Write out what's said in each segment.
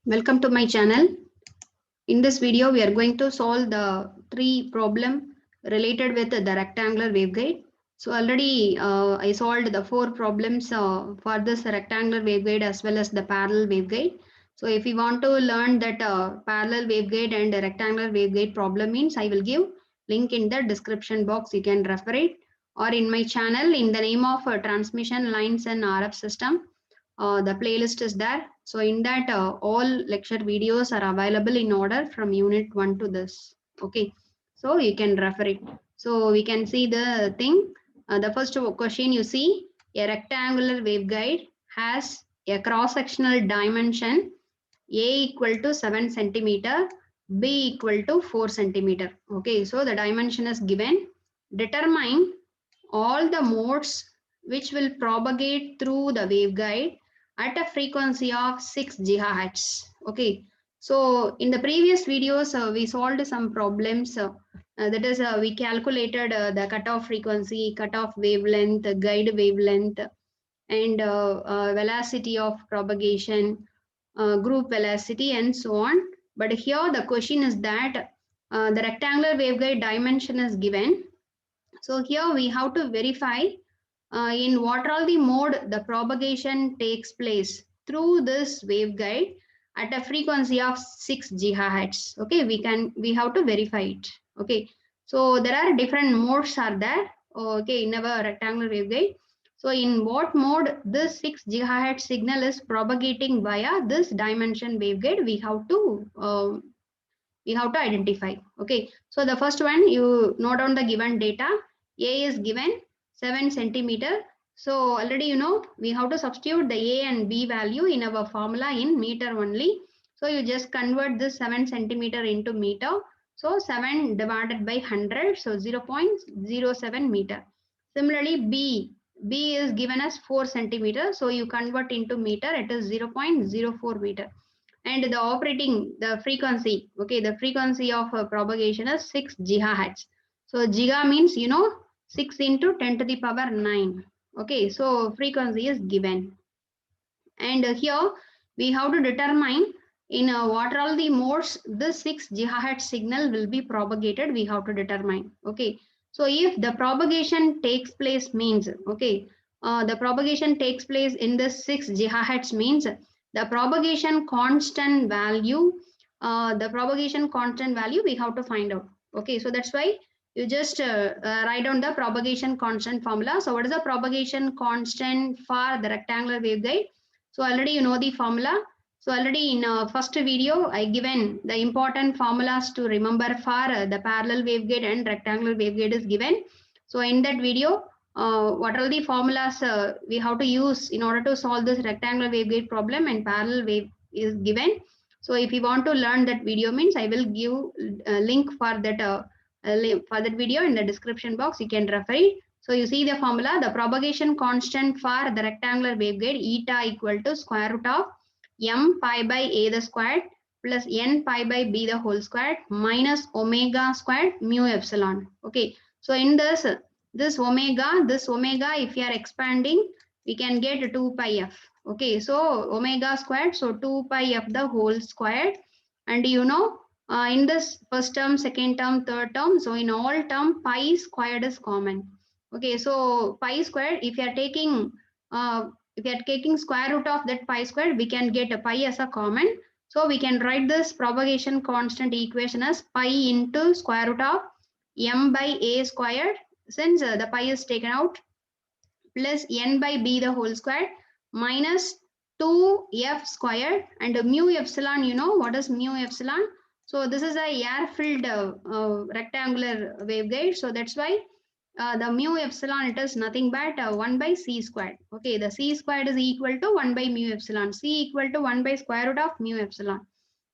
Welcome to my channel. In this video, we are going to solve the three problem related with the rectangular waveguide. So already I solved the four problems for this rectangular waveguide as well as the parallel waveguide. So if you want to learn that parallel waveguide and rectangular waveguide problem means, I will give link in the description box. You can refer it, or in my channel in the name of transmission lines and RF system. The playlist is there. So in that, all lecture videos are available in order from unit 1 to this. Okay, so you can refer it. So we can see the thing. The first question you see, a rectangular waveguide has a cross-sectional dimension A equal to 7 centimeter, B equal to 4 centimeter. Okay, so the dimension is given. Determine all the modes which will propagate through the waveguide at a frequency of 6 gigahertz. Okay, so in the previous videos we solved some problems. That is, we calculated the cutoff frequency, cutoff wavelength, guide wavelength, and velocity of propagation, group velocity, and so on. But here the question is that the rectangular waveguide dimension is given. So here we have to verify in what all the mode the propagation takes place through this waveguide at a frequency of 6 gigahertz. Okay, we have to verify it. Okay, so there are different modes are there. Okay, in our rectangular waveguide. So in what mode this 6 gigahertz signal is propagating via this dimension waveguide, we have to identify. Okay, so the first one, you note down the given data. A is given 7 centimeter. So already you know we have to substitute the A and B value in our formula in meter only. So you just convert this 7 centimeter into meter. So 7 divided by 100, so 0.07 meter. Similarly, B is given as 4 centimeter. So you convert into meter, it is 0.04 meter. And the operating, the frequency, okay, the frequency of propagation is 6 gigahertz. So giga means, you know, 6 into 10 to the power 9. Okay, so frequency is given. And here we have to determine in what are all the modes this 6 gigahertz signal will be propagated, we have to determine. Okay, so if the propagation takes place means, okay, the propagation takes place in this 6 gigahertz means the propagation constant value, we have to find out. Okay, so that's why you just write down the propagation constant formula. So what is the propagation constant for the rectangular waveguide? So already you know the formula. So already in first video, I given the important formulas to remember for the parallel waveguide and rectangular waveguide is given. So in that video, what are the formulas we have to use in order to solve this rectangular waveguide problem and parallel wave is given. So if you want to learn that video means, I will give a link for that video in the description box. You can refer it. So you see the formula, the propagation constant for the rectangular waveguide eta equal to square root of m pi by a the squared plus n pi by b the whole squared minus omega squared mu epsilon. Okay, so in this omega, if you are expanding, we can get 2 pi f. Okay, so omega squared, so 2 pi f the whole squared. And you know, in this first term, second term, third term, so in all term, pi squared is common. Okay, so pi squared, if you are taking square root of that pi squared, we can get a pi as a common. So we can write this propagation constant equation as pi into square root of m by a squared, since the pi is taken out, plus n by b the whole squared minus 2f squared, and mu epsilon, you know what is mu epsilon? So this is a air filled rectangular waveguide. So that's why the mu epsilon, it is nothing but 1 by c squared. Okay, the c squared is equal to 1 by mu epsilon. C equal to 1 by square root of mu epsilon.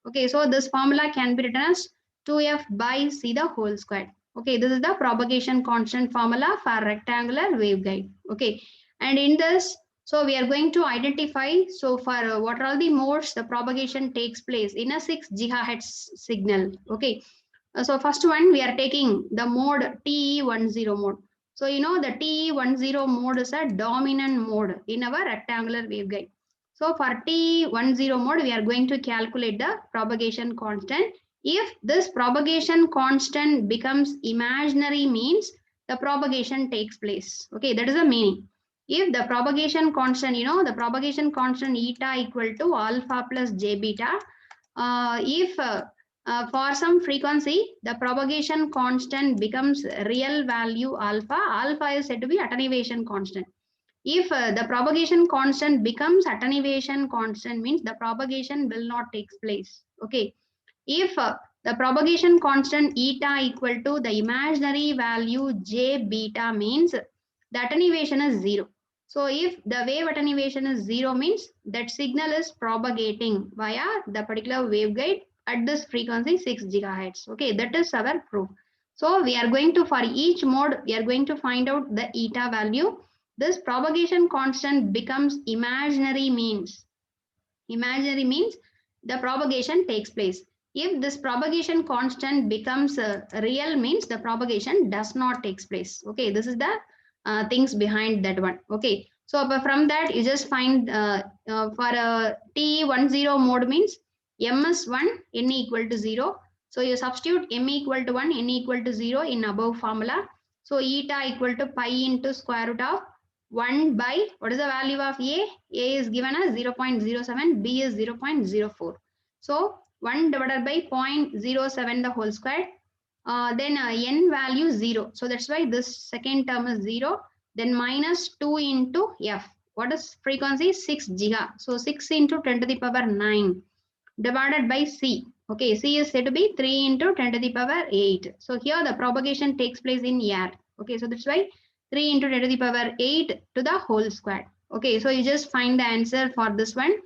Okay, so this formula can be written as 2f by c the whole squared. Okay, this is the propagation constant formula for rectangular waveguide. Okay, and in this, so we are going to identify, so for what are all the modes the propagation takes place in a 6 gigahertz signal. Okay, so first one, we are taking the mode TE10 mode. So you know the TE10 mode is a dominant mode in our rectangular waveguide. So for T10 mode, we are going to calculate the propagation constant. If this propagation constant becomes imaginary, means the propagation takes place. Okay, that is the meaning. If the propagation constant, the propagation constant eta equal to alpha plus j beta, if for some frequency, the propagation constant becomes real value alpha, alpha is said to be attenuation constant. If the propagation constant becomes attenuation constant, means the propagation will not take place. Okay. If the propagation constant eta equal to the imaginary value j beta, means the attenuation is 0. So if the wave attenuation is 0, means that signal is propagating via the particular waveguide at this frequency 6 gigahertz. Okay, that is our proof. So we are going to, for each mode, we are going to find out the eta value. This propagation constant becomes imaginary, means the propagation takes place. If this propagation constant becomes real, means the propagation does not takes place. Okay, this is the things behind that one. Okay, so from that you just find for T10 mode, means m is 1, n equal to 0. So you substitute m equal to 1, n equal to 0 in above formula. So eta equal to pi into square root of 1 by, what is the value of A? A is given as 0.07, B is 0.04. So 1 divided by 0.07 the whole square. Then n value 0. So that's why this second term is 0. Then minus 2 into F. What is frequency? 6 giga. So 6 into 10 to the power 9 divided by C. Okay, C is said to be 3 into 10 to the power 8. So here the propagation takes place in air. Okay, so that's why 3 into 10 to the power 8 to the whole square. Okay, so you just find the answer for this one.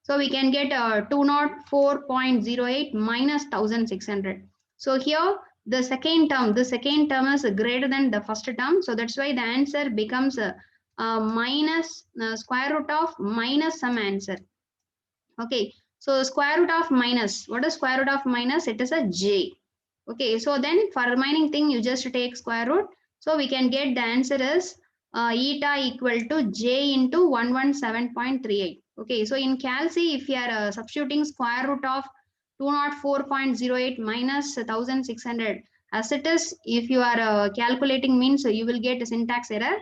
So we can get 204.08 minus 1600. So here the second term is greater than the first term. So that's why the answer becomes minus square root of minus some answer. Okay, so square root of minus, what is square root of minus? It is a j. Okay, so then for remaining thing, you just take square root. So we can get the answer is eta equal to j into 117.38. Okay, so in Calc, if you are substituting square root of 204.08 minus 1600 as it is, if you are calculating, means you will get a syntax error.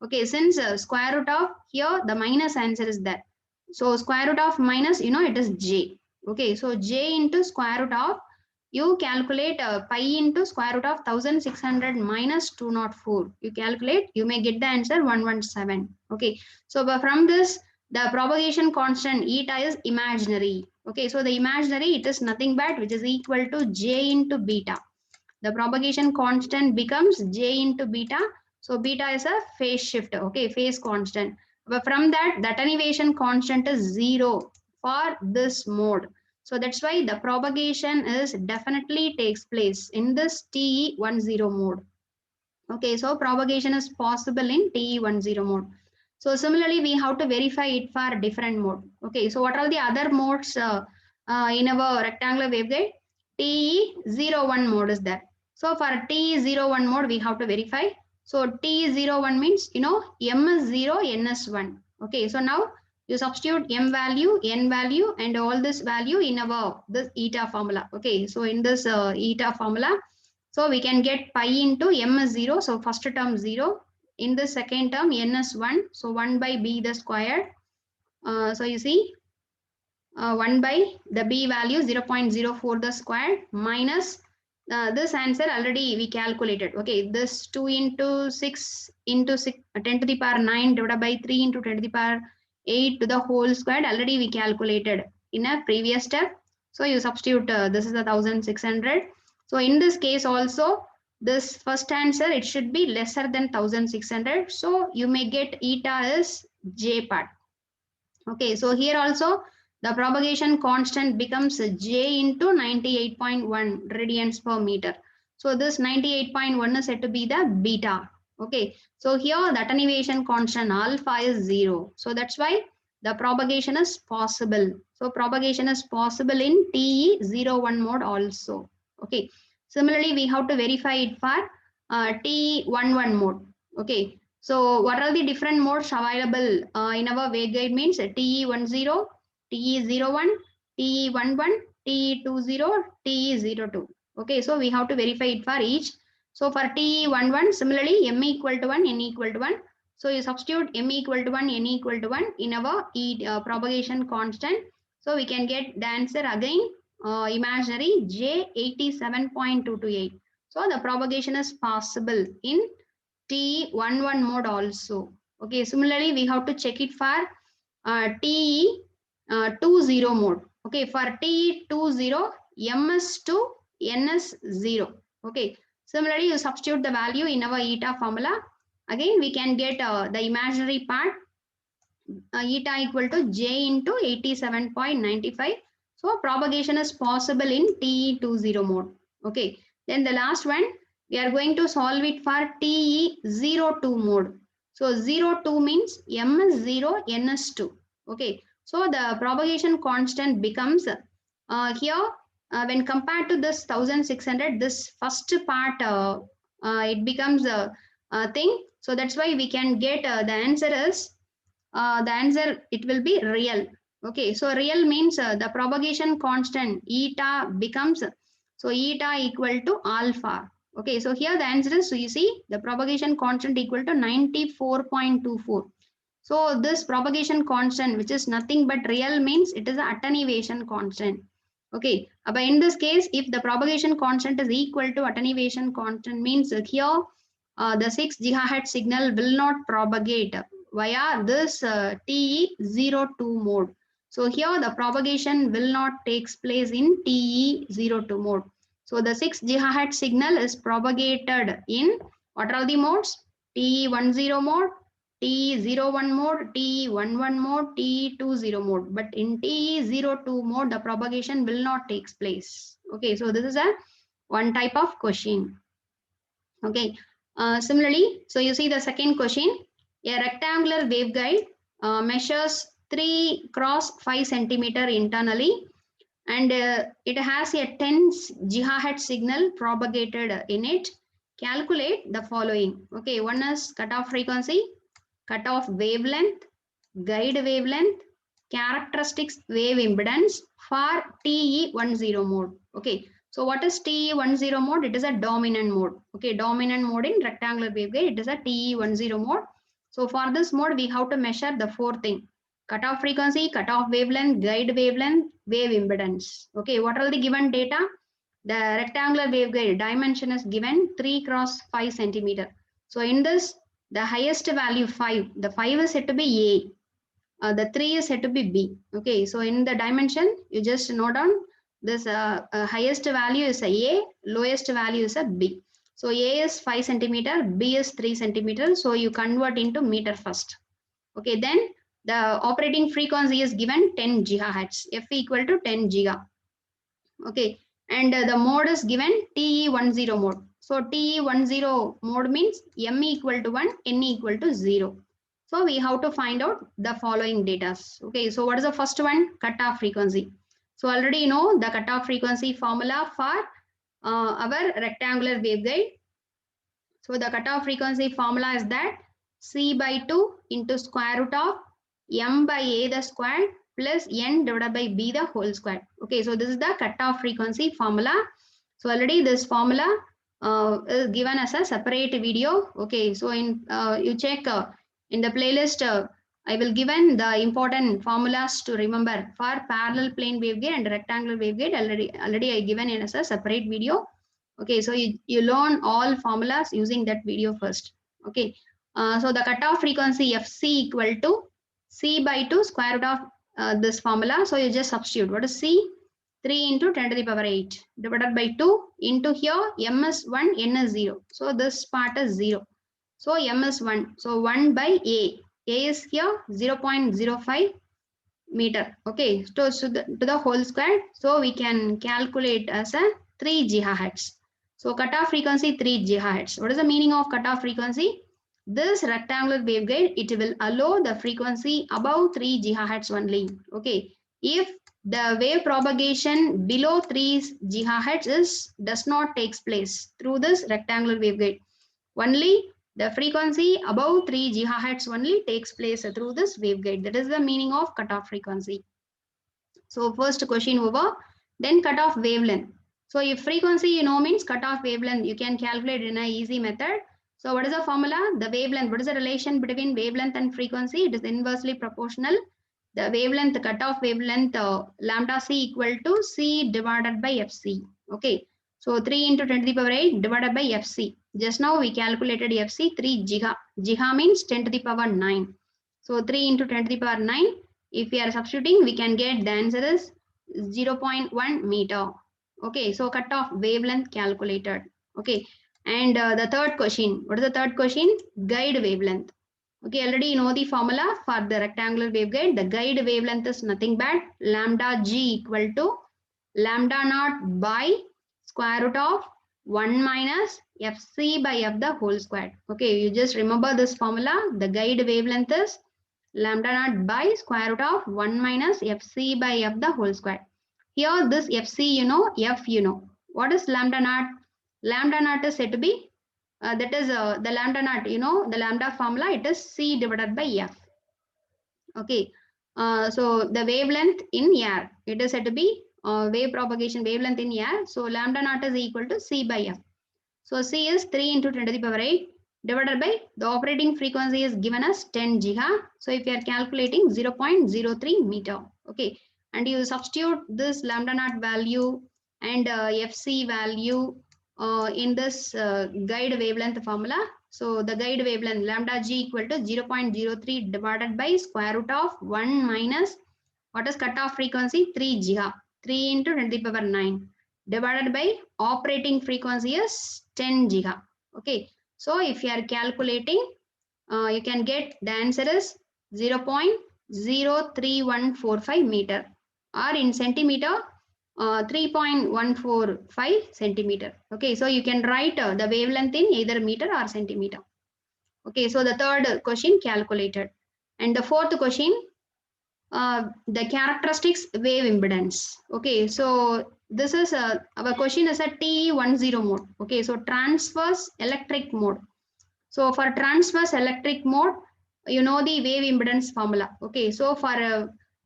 Okay, since square root of here, the minus answer is there. So square root of minus, it is j. Okay, so j into square root of, you calculate pi into square root of 1600 minus 204. You calculate, you may get the answer 117. Okay, so from this, the propagation constant eta is imaginary. Okay, so the imaginary, it is nothing but which is equal to j into beta. The propagation constant becomes j into beta. So beta is a phase shift. Okay, phase constant. But from that, the attenuation constant is 0 for this mode. So that's why the propagation is definitely takes place in this TE10 mode. Okay, so propagation is possible in TE10 mode. So similarly, we have to verify it for different mode. Okay, so what are the other modes in our rectangular waveguide? TE01 mode is there. So for TE01 mode, we have to verify. So T01 means, M is 0, N is 1. Okay, so now you substitute M value, N value, and all this value in our this eta formula. Okay, so in this eta formula, so we can get pi into M is 0. So first term 0. In the second term, N is 1. So 1 by B the square. So you see 1 by the B value 0.04 the square minus this answer already we calculated. Okay, this 2 into 6 into 6, 10 to the power 9 divided by 3 into 10 to the power 8 to the whole squared already we calculated in a previous step. So you substitute this is the 1600. So in this case also, this first answer, it should be lesser than 1600. So you may get eta is j part. Okay, so here also the propagation constant becomes j into 98.1 radians per meter. So this 98.1 is said to be the beta. Okay, so here the attenuation constant alpha is 0. So that's why the propagation is possible. So propagation is possible in TE01 mode also. Okay, similarly we have to verify it for TE11 mode. Okay, So what are the different modes available in our waveguide means TE10, TE01, TE11, TE20, TE02. Okay, so we have to verify it for each. So for TE11, similarly, M equal to 1, N equal to 1. So you substitute M equal to 1, N equal to 1 in our propagation constant. So we can get the answer again, imaginary J87.228. So the propagation is possible in TE11 mode also. Okay, similarly, we have to check it for TE20 mode. Okay, for TE20, MS2, NS0. Okay, similarly, you substitute the value in our eta formula. Again, we can get the imaginary part eta equal to J into 87.95. So propagation is possible in TE20 mode. Okay, then the last one, we are going to solve it for TE02 mode. So 02 means M is 0, N is 2. Okay, so the propagation constant becomes here when compared to this 1600, this first part it becomes a thing. So that's why we can get the answer is the answer it will be real. Okay, so real means the propagation constant eta becomes, so eta equal to alpha. Okay, so here the answer is, so you see the propagation constant equal to 94.24. So this propagation constant, which is nothing but real, means it is an attenuation constant. Okay, but in this case, if the propagation constant is equal to attenuation constant, means here the 6 GHz signal will not propagate via this TE02 mode. So here the propagation will not takes place in TE02 mode. So the 6 GHz signal is propagated in what are the modes? TE10 mode, TE01 mode, TE11 mode, TE20 mode. But in TE02 mode, the propagation will not takes place. Okay, so this is a one type of question. Okay, similarly, so you see the second question, a rectangular waveguide measures 3 cross 5 centimeter internally, and it has a 10 GHz signal propagated in it. Calculate the following. Okay, one is cutoff frequency, cutoff wavelength, guide wavelength, characteristics wave impedance for TE10 mode. Okay, so what is TE10 mode? It is a dominant mode. Okay, dominant mode in rectangular waveguide, it is a TE10 mode. So for this mode, we have to measure the four things: cutoff frequency, cutoff wavelength, guide wavelength, wave impedance. Okay, what are the given data? The rectangular waveguide dimension is given 3 cross 5 centimeter. So in this, the highest value 5, the 5 is said to be A, the 3 is said to be B. Okay, so in the dimension, you just note down this highest value is A, lowest value is a B. So A is 5 centimeter, B is 3 centimeter. So you convert into meter first. Okay, then the operating frequency is given 10 GHz, F equal to 10 giga. Okay, and the mode is given TE10 mode. So TE10 mode means M equal to 1, N equal to 0. So we have to find out the following data. Okay, so what is the first one? Cutoff frequency. So already you know the cutoff frequency formula for our rectangular waveguide. So the cutoff frequency formula is that C by 2 into square root of M by A the square plus N divided by B the whole square. Okay, so this is the cutoff frequency formula. So already this formula is given as a separate video. Okay, so in you check in the playlist, I will given the important formulas to remember for parallel plane waveguide and rectangular waveguide. Already I given in as a separate video. Okay, so you learn all formulas using that video first. Okay, so the cutoff frequency FC equal to C by 2 square root of this formula. So you just substitute. What is C? 3 into 10 to the power 8 divided by 2 into here M is 1, N is 0. So this part is 0. So M is 1. So 1 by A. A is here 0.05 meter. Okay, so to the whole square. So we can calculate as a 3 GHz. So cutoff frequency 3 GHz. What is the meaning of cutoff frequency? This rectangular waveguide, it will allow the frequency above 3 GHz only. Okay, if the wave propagation below 3 GHz does not takes place through this rectangular waveguide. Only The frequency above 3 GHz only takes place through this waveguide. That is the meaning of cutoff frequency. So first question over, then cutoff wavelength. So if frequency you know means cutoff wavelength, you can calculate in a easy method. So what is the formula? The wavelength, what is the relation between wavelength and frequency? It is inversely proportional. The wavelength, the cutoff wavelength, lambda c equal to c divided by fc. Okay, so 3 into 10 to the power 8 divided by fc. Just now we calculated fc 3 giga. Giga means 10 to the power 9. So 3 into 10 to the power 9. If we are substituting, we can get the answer is 0.1 meter. Okay, so cutoff wavelength calculated. Okay, and the third question. What is the third question? Guide wavelength. Okay, already you know the formula for the rectangular waveguide. The guide wavelength is nothing but lambda g equal to lambda naught by square root of 1 minus fc by f the whole square. Okay, you just remember this formula. The guide wavelength is lambda naught by square root of 1 minus fc by f the whole square. Here this fc you know, f you know. What is lambda naught? Lambda naught is said to be that is the lambda naught, you know, the lambda formula, it is c divided by f. Okay, so the wavelength in air, it is said to be wave propagation wavelength in air. So lambda naught is equal to c by f. So c is 3 into 10 to the power 8 divided by the operating frequency is given as 10 giga. So if you are calculating 0.03 meter, okay, and you substitute this lambda naught value and fc value in this guide wavelength formula. So the guide wavelength lambda g equal to 0.03 divided by square root of 1 minus what is cutoff frequency 3 giga, 3 into 10 to the power 9 divided by operating frequency is 10 giga. Okay, so if you are calculating, you can get the answer is 0.03145 meter, or in centimeter 3.145 centimeter. Okay, so you can write the wavelength in either meter or centimeter. Okay, so the third question calculated, and the fourth question, the characteristics wave impedance. Okay, so this is our question is a TE10 mode. Okay, so transverse electric mode. So for transverse electric mode, you know the wave impedance formula. Okay, so for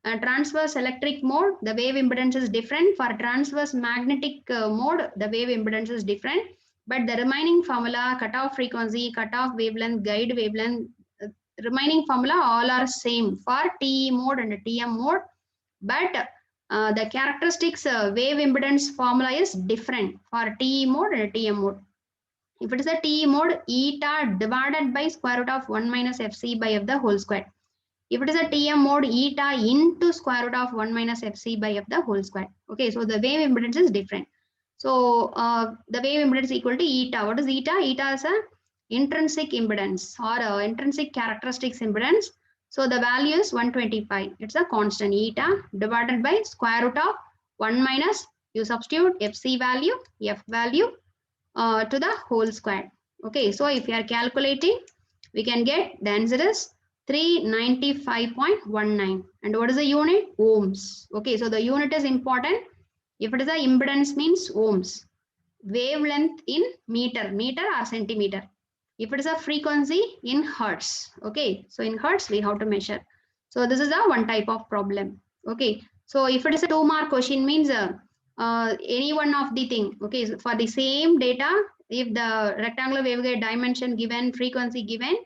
a transverse electric mode, the wave impedance is different. For transverse magnetic mode, the wave impedance is different. But the remaining formula, cutoff frequency, cutoff wavelength, guide wavelength, remaining formula all are same for TE mode and TM mode. But the characteristics wave impedance formula is different for TE mode and TM mode. If it is a TE mode, eta divided by square root of 1 minus fc by f the whole square. If it is a TM mode, eta into square root of 1 minus fc by f the whole square. Okay, so the wave impedance is different. So the wave impedance is equal to eta. What is eta? Eta is a intrinsic impedance or intrinsic characteristics impedance. So the value is 125. It's a constant eta divided by square root of 1 minus, you substitute fc value, f value to the whole square. Okay, so if you are calculating, we can get the answer is 395.19. And what is the unit? Ohms. Okay, so the unit is important. If it is a impedance means ohms. Wavelength in meter, meter or centimeter. If it is a frequency in hertz. Okay, so in hertz we have to measure. So this is a one type of problem. Okay, so if it is a 2-mark question means any one of the thing. Okay, so for the same data, if the rectangular waveguide dimension given, frequency given,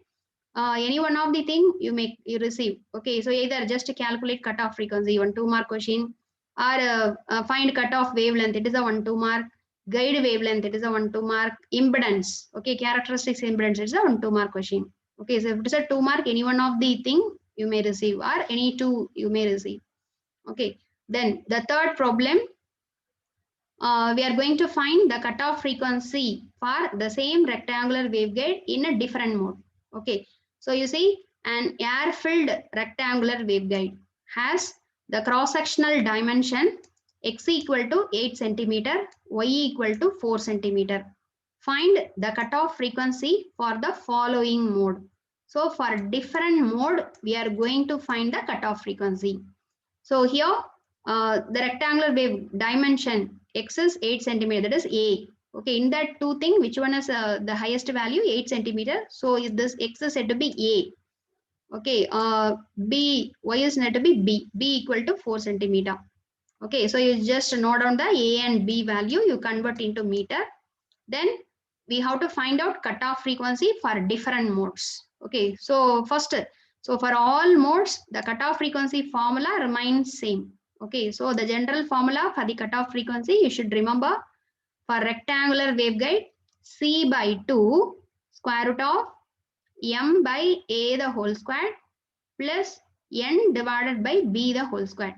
any one of the thing you receive. Okay, so either just calculate cutoff frequency, 1-2-mark question, or find cutoff wavelength, it is a 1-2-mark. Guide wavelength, it is a 1-2-mark. Impedance, okay, characteristics impedance, it's a 1-2-mark question. Okay, so if it is a 2-mark, any one of the thing you may receive, or any two you may receive. Okay, then the third problem, we are going to find the cutoff frequency for the same rectangular waveguide in a different mode. Okay, so you see an air-filled rectangular waveguide has the cross-sectional dimension x equal to 8 centimeter, y equal to 4 centimeter. Find the cutoff frequency for the following mode. So for different mode, we are going to find the cutoff frequency. So here, the rectangular wave dimension x is 8 centimeter, that is A. Okay, in that two thing, which one is the highest value? 8 centimeter. So this X is said to be A. Okay, B, Y is said to be B. B equal to 4 centimeter. Okay, so you just note down the A and B value, you convert into meter. Then we have to find out cutoff frequency for different modes. Okay, so first, so for all modes, the cutoff frequency formula remains same. Okay, so the general formula for the cutoff frequency, you should remember, for rectangular waveguide, C by 2 square root of M by A the whole square plus N divided by B the whole square.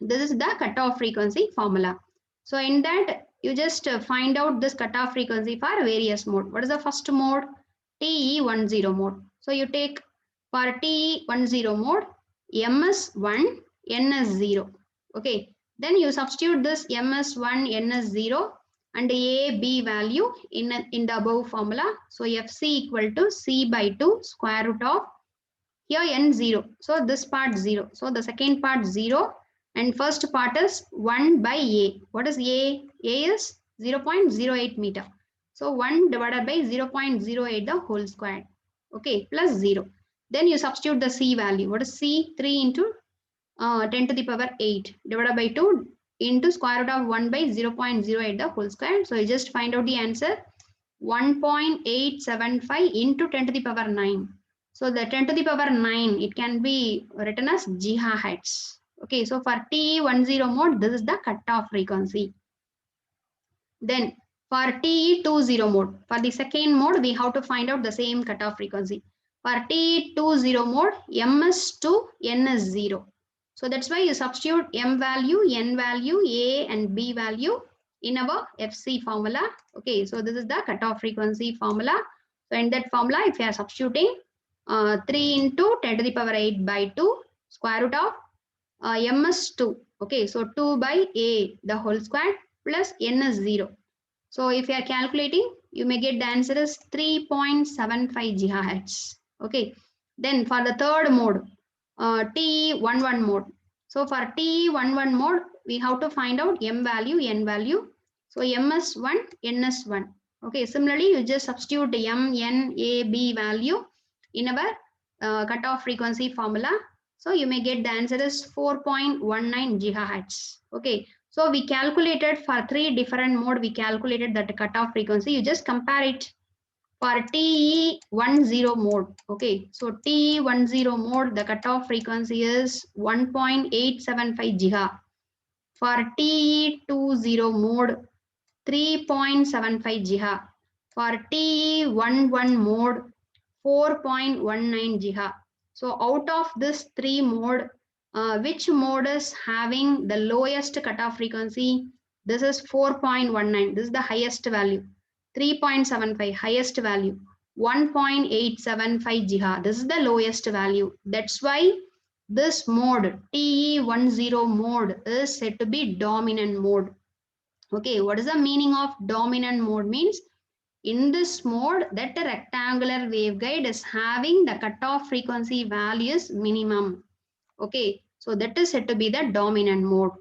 This is the cutoff frequency formula. So in that, you just find out this cutoff frequency for various mode. What is the first mode? TE10 mode. So you take for TE10 mode, M is 1, N is 0. Okay. Then you substitute this M is 1, N is 0 and A, B value in the above formula. So FC equal to C by 2 square root of, here N 0. So this part 0. So the second part 0 and first part is 1 by A. What is A? A is 0.08 meter. So 1 divided by 0.08 the whole square. Okay, plus 0. Then you substitute the C value. What is C? 3 into 10 to the power 8 divided by 2 into square root of 1 by 0.08 the whole square. So you just find out the answer, 1.875 into 10 to the power 9. So the 10 to the power 9, it can be written as gigahertz. Okay, so for TE10 mode, this is the cutoff frequency. Then for TE20 mode, for the second mode, we have to find out the same cutoff frequency. For TE20 mode, M is 2, N is 0. So that's why you substitute M value, N value, A and B value in our FC formula. Okay, so this is the cutoff frequency formula. So in that formula, if you are substituting 3 into 10 to the power 8 by 2 square root of M is 2. Okay, so 2 by A the whole square plus N is 0. So if you are calculating, you may get the answer is 3.75 gigahertz. Okay, then for the third mode, TE11 mode. So for TE11 mode, we have to find out M value, N value. So M is 1, N is 1. Okay, similarly, you just substitute M, N, A, B value in our cutoff frequency formula. So you may get the answer is 4.19 gigahertz. Okay, so we calculated for 3 different mode, we calculated that cutoff frequency. You just compare it for TE10 mode. Okay, so TE10 mode, the cutoff frequency is 1.875 giga. For TE20 mode, 3.75 giga. For TE11 mode, 4.19 giga. So out of this 3 mode, which mode is having the lowest cutoff frequency? This is 4.19. This is the highest value. 3.75 highest value. 1.875 giga. This is the lowest value. That's why this mode, TE10 mode, is said to be dominant mode. Okay, what is the meaning of dominant mode? Means in this mode, that rectangular waveguide is having the cutoff frequency values minimum. Okay, so that is said to be the dominant mode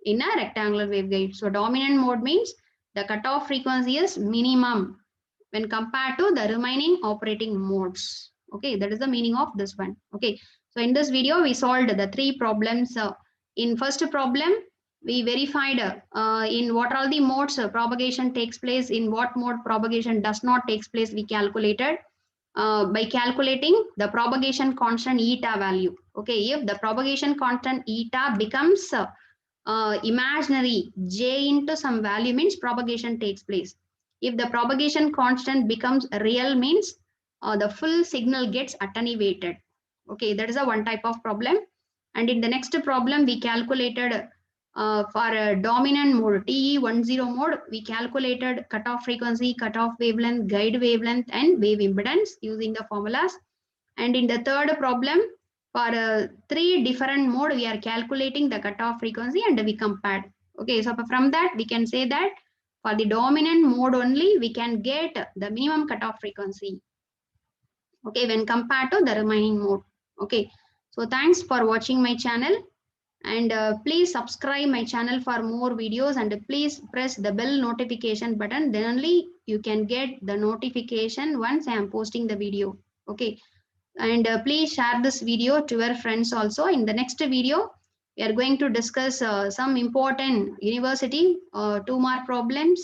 in a rectangular waveguide. So dominant mode means the cutoff frequency is minimum when compared to the remaining operating modes. Okay, that is the meaning of this one. Okay, so in this video, we solved the 3 problems. In first problem, we verified in what all the modes propagation takes place, in what mode propagation does not takes place, we calculated by calculating the propagation constant eta value. Okay, if the propagation constant eta becomes imaginary, j into some value means propagation takes place. If the propagation constant becomes real means the full signal gets attenuated. Okay, that is a one type of problem. And in the next problem, we calculated for a dominant mode, TE10 mode, we calculated cutoff frequency, cutoff wavelength, guide wavelength, and wave impedance using the formulas. And in the third problem, for 3 different mode, we are calculating the cutoff frequency and we compared. Okay, so from that, we can say that for the dominant mode only, we can get the minimum cutoff frequency. Okay, when compared to the remaining mode. Okay, so thanks for watching my channel. And please subscribe my channel for more videos, and please press the bell notification button. Then only you can get the notification once I am posting the video. Okay. And please share this video to your friends also. In the next video, we are going to discuss some important university 2-mark problems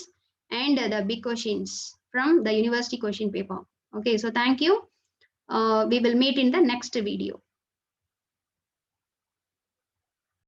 and the big questions from the university question paper. Okay, so thank you. We will meet in the next video.